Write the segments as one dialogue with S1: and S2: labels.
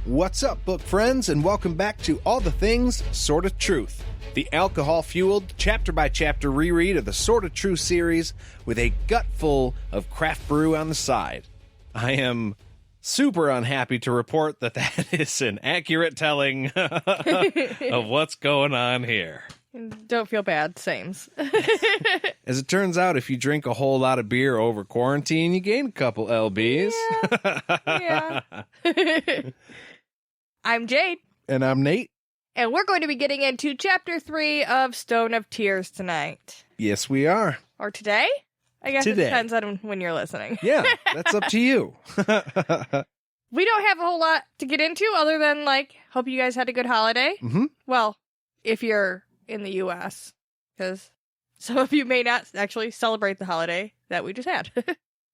S1: What's up, book friends, and welcome back to All the Things SoT Truth, the alcohol-fueled, chapter-by-chapter reread of the SoT Truth series with a gut full of craft brew on the side. I am super unhappy to report that is an accurate telling of what's going on here.
S2: Don't feel bad, sames.
S1: As it turns out, if you drink a whole lot of beer over quarantine, you gain a couple lbs.
S2: Yeah. I'm Jade.
S1: And I'm Nate.
S2: And we're going to be getting into Chapter 3 of Stone of Tears tonight.
S1: Yes, we are.
S2: Or today? I guess
S1: Today.
S2: It depends on when you're listening.
S1: Yeah, that's up to you.
S2: We don't have a whole lot to get into other than, hope you guys had a good holiday.
S1: Mm-hmm.
S2: Well, if you're in the U.S., because some of you may not actually celebrate the holiday that we just had.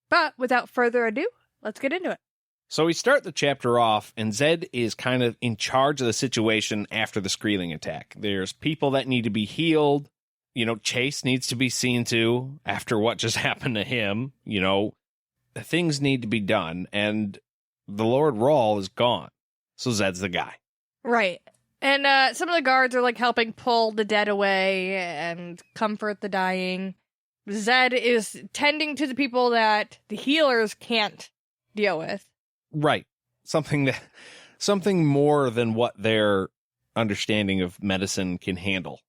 S2: But without further ado, let's get into it.
S1: So we start the chapter off, and Zedd is kind of in charge of the situation after the Skreeling attack. There's people that need to be healed. Chase needs to be seen to after what just happened to him. Things need to be done, and the Lord Rawl is gone. So Zedd's the guy.
S2: Right. And some of the guards are, helping pull the dead away and comfort the dying. Zedd is tending to the people that the healers can't deal with.
S1: Right. Something more than what their understanding of medicine can handle.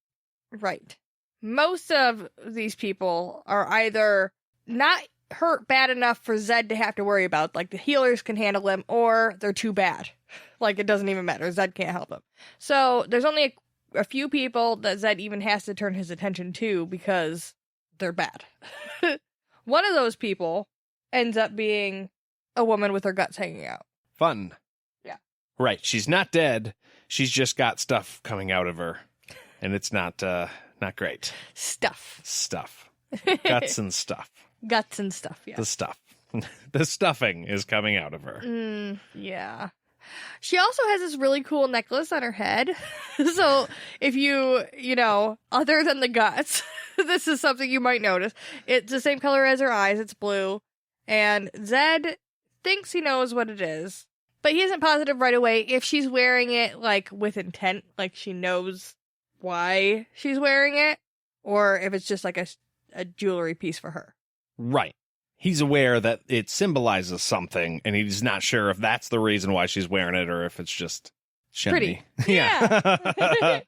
S2: Right. Most of these people are either not hurt bad enough for Zedd to have to worry about, the healers can handle them, or they're too bad. It doesn't even matter. Zedd can't help them. So there's only a few people that Zedd even has to turn his attention to because they're bad. One of those people ends up being a woman with her guts hanging out.
S1: Fun.
S2: Yeah.
S1: Right. She's not dead. She's just got stuff coming out of her. And it's not great.
S2: Stuff.
S1: Guts and stuff.
S2: Guts and stuff, yeah.
S1: The stuff. The stuffing is coming out of her.
S2: Yeah. She also has this really cool necklace on her head. So if you other than the guts, this is something you might notice. It's the same color as her eyes. It's blue. And Zedd thinks he knows what it is, but he isn't positive right away if she's wearing it, with intent, she knows why she's wearing it, or if it's just, a jewelry piece for her.
S1: Right. He's aware that it symbolizes something, and he's not sure if that's the reason why she's wearing it, or if it's just shiny.
S2: Pretty. Yeah.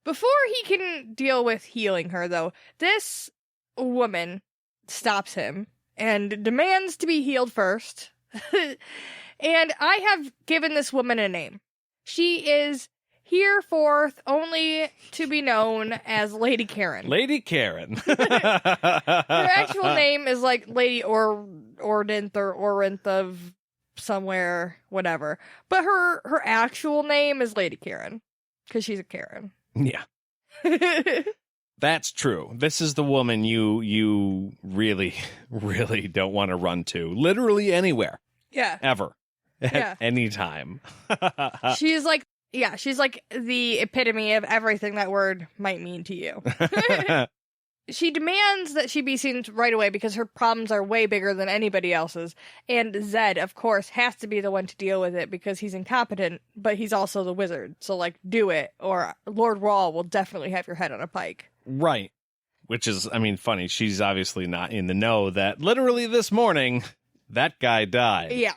S2: Before he can deal with healing her, though, this woman stops him and demands to be healed first. And I have given this woman a name. She is hereforth only to be known as Lady Karen.
S1: Lady Karen.
S2: Her actual name is Lady Ordinth or Orinth of somewhere, whatever. But her actual name is Lady Karen, because she's a Karen.
S1: Yeah. That's true. This is the woman you really, really don't want to run to. Literally anywhere.
S2: Yeah.
S1: Ever.
S2: Yeah.
S1: At any time.
S2: She's she's the epitome of everything that word might mean to you. She demands that she be seen right away because her problems are way bigger than anybody else's. And Zedd, of course, has to be the one to deal with it because he's incompetent, but he's also the wizard. So, do it, or Lord Rawl will definitely have your head on a pike.
S1: Right. Which is, funny. She's obviously not in the know that literally this morning, that guy died.
S2: Yeah.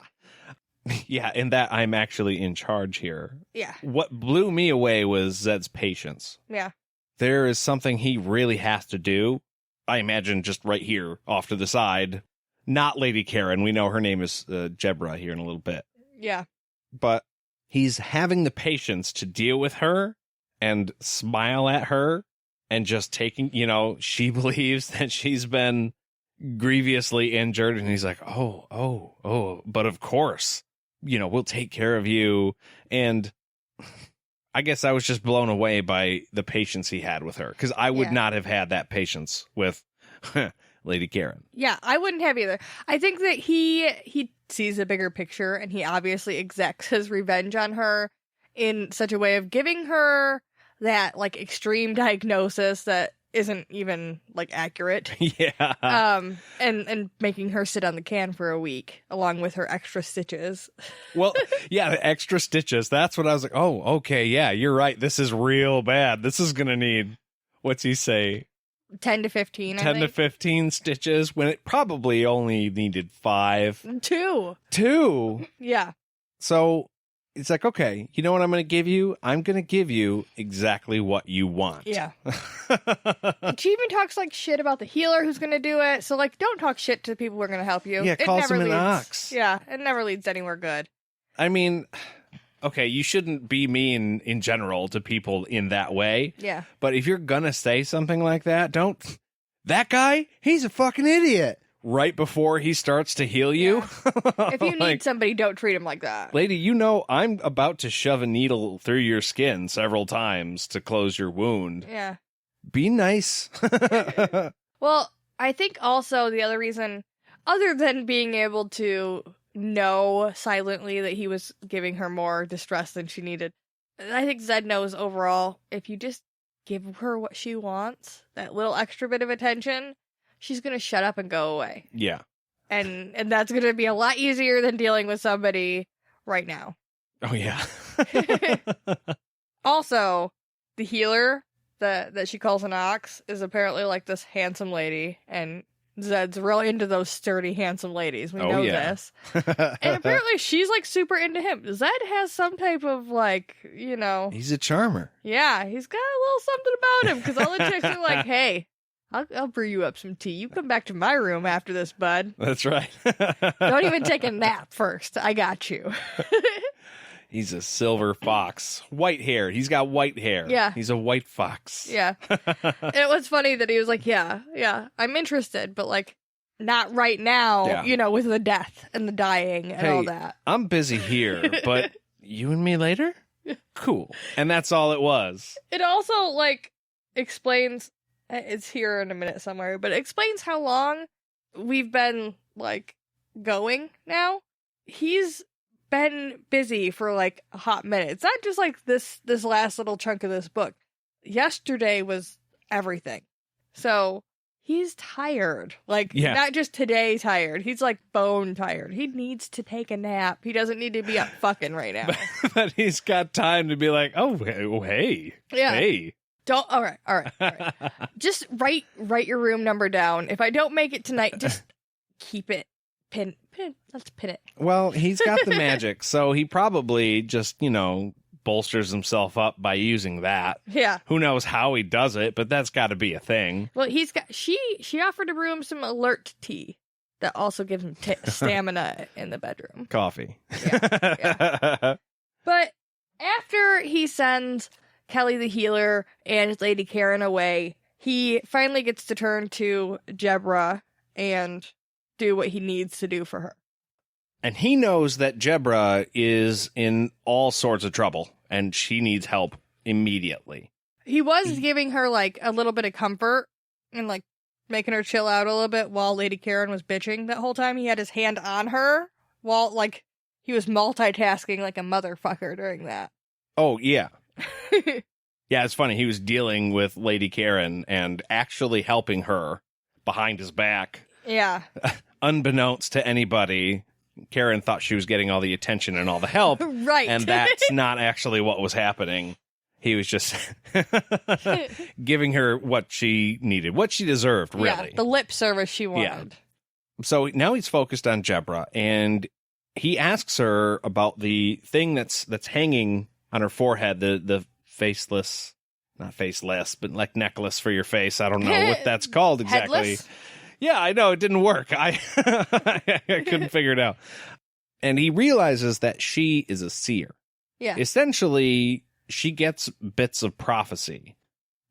S1: Yeah, and that I'm actually in charge here.
S2: Yeah.
S1: What blew me away was Zedd's patience.
S2: Yeah.
S1: There is something he really has to do. I imagine just right here, off to the side. Not Lady Karen. We know her name is Jebra here in a little bit.
S2: Yeah.
S1: But he's having the patience to deal with her and smile at her and just taking, she believes that she's been grievously injured. And he's like, oh, but of course, we'll take care of you. And I guess I was just blown away by the patience he had with her, because I would not have had that patience with Lady Karen.
S2: Yeah, I wouldn't have either. I think that he sees a bigger picture, and he obviously exacts his revenge on her in such a way of giving her that extreme diagnosis that isn't even like accurate.
S1: Yeah.
S2: And making her sit on the can for a week along with her extra stitches.
S1: Well, yeah, the extra stitches. That's what I was like, oh, okay, yeah, you're right. This is real bad. This is going to need, what's he say?
S2: 10 to 15,
S1: 10 to 15 stitches when it probably only needed 5.
S2: 2.
S1: 2?
S2: Yeah.
S1: So it's like, okay, you know what I'm going to give you? I'm going to give you exactly what you want.
S2: Yeah. She even talks like shit about the healer who's going to do it. So like, don't talk shit to the people who are going to help you.
S1: Yeah, calls him an ox.
S2: Yeah, it never leads anywhere good.
S1: I mean, okay, you shouldn't be mean in general to people in that way.
S2: Yeah.
S1: But if you're going to say something like that, don't. That guy, he's a fucking idiot. Right before he starts to heal you.
S2: Yeah. If you need somebody, don't treat him like that.
S1: Lady, you know I'm about to shove a needle through your skin several times to close your wound.
S2: Yeah.
S1: Be nice.
S2: Well, I think also the other reason, other than being able to know silently that he was giving her more distress than she needed, I think Zedd knows overall, if you just give her what she wants, that little extra bit of attention, she's going to shut up and go away.
S1: Yeah.
S2: And that's going to be a lot easier than dealing with somebody right now.
S1: Oh, yeah.
S2: Also, the healer that she calls an ox is apparently like this handsome lady, and Zedd's really into those sturdy, handsome ladies. We know this. And apparently she's like super into him. Zedd has some type of like, you know.
S1: He's a charmer.
S2: Yeah, he's got a little something about him because all the chicks are like, hey, I'll brew you up some tea. You come back to my room after this, bud.
S1: That's right.
S2: Don't even take a nap first. I got you.
S1: He's a silver fox. White hair. He's got white hair.
S2: Yeah.
S1: He's a white fox.
S2: Yeah. It was funny that he was like, yeah, I'm interested, but like not right now, you know, with the death and the dying and all that.
S1: I'm busy here, but you and me later? Cool. And that's all it was.
S2: It also like explains, it's here in a minute somewhere, but it explains how long we've been like going now. He's been busy for like a hot minute. It's not just like this last little chunk of this book. Yesterday was everything. So he's tired. Like not just today tired. He's like bone tired. He needs to take a nap. He doesn't need to be up fucking right now.
S1: But he's got time to be like, oh hey.
S2: Yeah.
S1: Hey.
S2: Don't all right. Just write your room number down. If I don't make it tonight, just keep it. Pin. Let's pin it.
S1: Well, he's got the magic, so he probably just, you know, bolsters himself up by using that.
S2: Yeah.
S1: Who knows how he does it, but that's got to be a thing.
S2: Well, he's got. She offered to brew him some alert tea that also gives him stamina in the bedroom.
S1: Coffee.
S2: Yeah. But after he sends Kelly the healer and Lady Karen away, he finally gets to turn to Jebra and do what he needs to do for her.
S1: And he knows that Jebra is in all sorts of trouble, and she needs help immediately.
S2: He was giving her, like, a little bit of comfort and, like, making her chill out a little bit while Lady Karen was bitching that whole time. He had his hand on her while, like, he was multitasking like a motherfucker during that.
S1: Oh, yeah. Yeah, it's funny. He was dealing with Lady Karen and actually helping her behind his back.
S2: Yeah.
S1: Unbeknownst to anybody, Karen thought she was getting all the attention and all the help.
S2: Right.
S1: And that's not actually what was happening. He was just giving her what she needed, what she deserved, really.
S2: Yeah, the lip service she wanted.
S1: Yeah. So now he's focused on Jebra, and he asks her about the thing that's hanging on her forehead, the faceless, not faceless, but like necklace for your face. I don't know what that's called exactly.
S2: Headless?
S1: Yeah, I know. It didn't work. I couldn't figure it out. And he realizes that she is a seer.
S2: Yeah.
S1: Essentially, she gets bits of prophecy.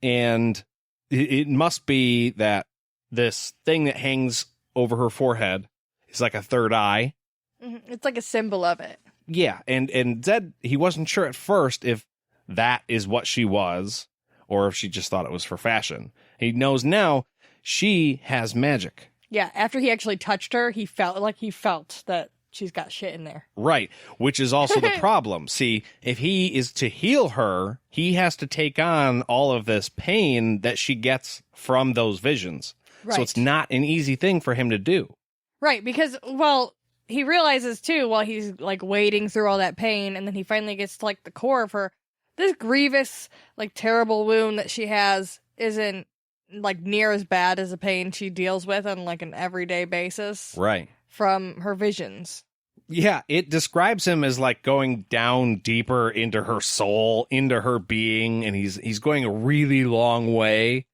S1: And it must be that this thing that hangs over her forehead is like a third eye.
S2: It's like a symbol of it.
S1: Yeah. And Zedd, he wasn't sure at first if that is what she was or if she just thought it was for fashion. He knows now she has magic.
S2: Yeah, after he actually touched her, he felt that she's got shit in there.
S1: Right, which is also the problem. See, if he is to heal her, he has to take on all of this pain that she gets from those visions.
S2: Right.
S1: So it's not an easy thing for him to do.
S2: Right, because, well, he realizes, too, while he's, like, wading through all that pain, and then he finally gets to, like, the core of her, this grievous, like, terrible wound that she has isn't, like, near as bad as the pain she deals with on, like, an everyday basis.
S1: Right.
S2: From her visions.
S1: Yeah, it describes him as, like, going down deeper into her soul, into her being, and he's going a really long way,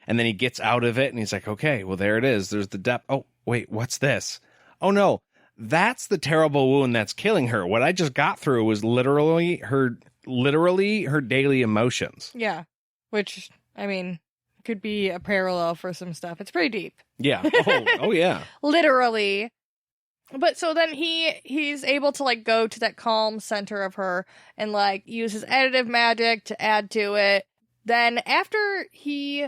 S1: and then he gets out of it, and he's like, okay, well, there it is. There's the depth. Oh, wait, what's this? Oh, no, that's the terrible wound that's killing her. What I just got through was literally her daily emotions.
S2: Yeah, which, I mean, could be a parallel for some stuff. It's pretty deep.
S1: Yeah. Oh yeah.
S2: Literally. But so then he's able to, like, go to that calm center of her and, like, use his additive magic to add to it. Then after he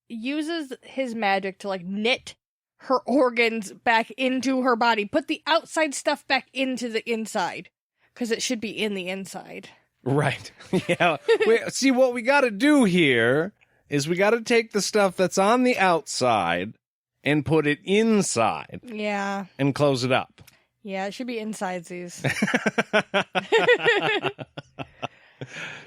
S2: uses his magic to, like, knit her organs back into her body, put the outside stuff back into the inside, because it should be in the inside.
S1: Right. Yeah. See, what we got to do here is we got to take the stuff that's on the outside and put it inside.
S2: Yeah.
S1: And close it up.
S2: Yeah, it should be insidesies.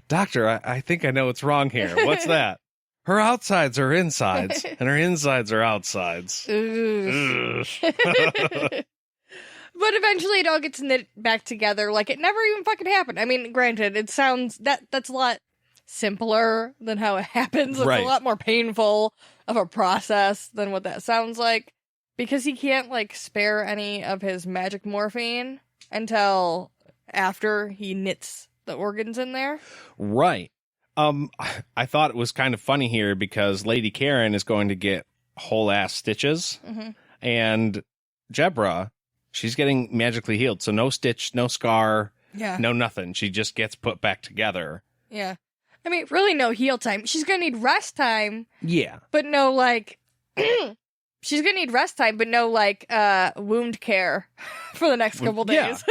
S1: Doctor, I think I know what's wrong here. What's that? Her outsides are insides, and her insides are outsides.
S2: Ugh. But eventually it all gets knit back together like it never even fucking happened. I mean, granted, it sounds that's a lot simpler than how it happens. It's
S1: right.
S2: A lot more painful of a process than what that sounds like. Because he can't, like, spare any of his magic morphine until after he knits the organs in there.
S1: Right. I thought it was kind of funny here because Lady Karen is going to get whole ass stitches. Mm-hmm. And Jebra, she's getting magically healed. So no stitch, no scar, no nothing. She just gets put back together.
S2: Yeah. I mean, really no heal time. She's going to need rest time.
S1: Yeah.
S2: But no, like... She's gonna need rest time, but no, like, wound care for the next couple days.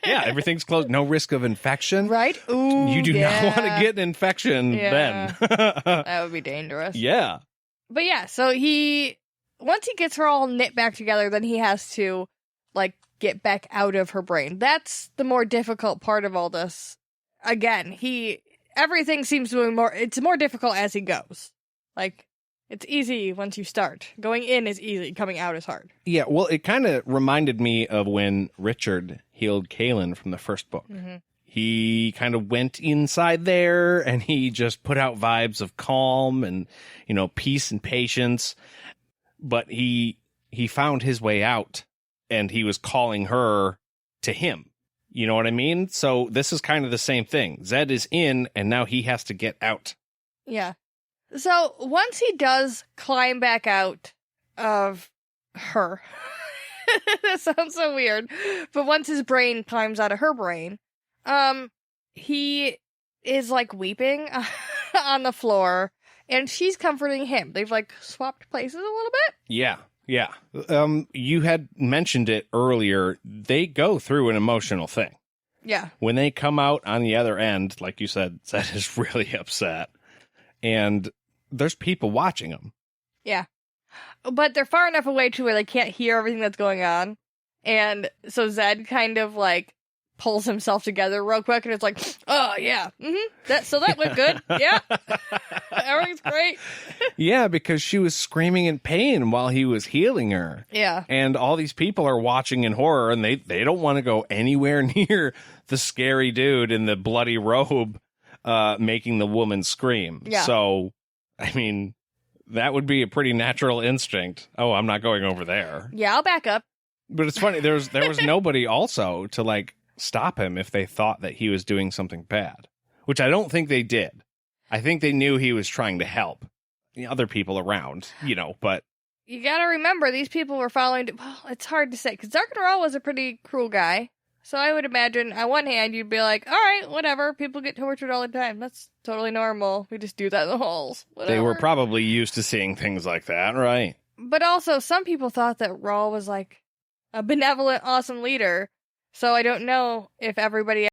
S1: Yeah, everything's closed. No risk of infection.
S2: Right? Ooh,
S1: you do not want to get an infection then.
S2: That would be dangerous.
S1: Yeah.
S2: But yeah, so once he gets her all knit back together, then he has to, like, get back out of her brain. That's the more difficult part of all this. Again, everything seems to be it's more difficult as he goes. Like, it's easy once you start. Going in is easy. Coming out is hard. Yeah,
S1: well, it kind of reminded me of when Richard healed Kaylin from the first book. Mm-hmm. He kind of went inside there, and he just put out vibes of calm and, peace and patience. But he found his way out, and he was calling her to him. You know what I mean? So this is kind of the same thing. Zedd is in, and now he has to get out.
S2: Yeah. So, once he does climb back out of her, that sounds so weird, but once his brain climbs out of her brain, he is, like, weeping on the floor, and she's comforting him. They've, like, swapped places a little bit.
S1: Yeah. You had mentioned it earlier. They go through an emotional thing.
S2: Yeah.
S1: When they come out on the other end, like you said, Zedd is really upset. And there's people watching them. Yeah.
S2: But they're far enough away to where they can't hear everything that's going on. And so Zedd kind of, like, pulls himself together real quick, and it's like, oh, yeah. Mm-hmm. So that went good. Yeah. Everything's great.
S1: Yeah, because she was screaming in pain while he was healing her.
S2: Yeah.
S1: And all these people are watching in horror, and they don't want to go anywhere near the scary dude in the bloody robe making the woman scream.
S2: Yeah.
S1: So, I mean, that would be a pretty natural instinct. Oh, I'm not going over there.
S2: Yeah, I'll back up.
S1: But it's funny, there was nobody also to, like, stop him if they thought that he was doing something bad, which I don't think they did. I think they knew he was trying to help other people around, but...
S2: You gotta remember, these people were following... Well, it's hard to say, because Darkenrall was a pretty cruel guy. So I would imagine, on one hand, you'd be like, all right, whatever, people get tortured all the time. That's totally normal. We just do that in the halls. Whatever.
S1: They were probably used to seeing things like that, right?
S2: But also, some people thought that Rawl was, like, a benevolent, awesome leader. So I don't know if everybody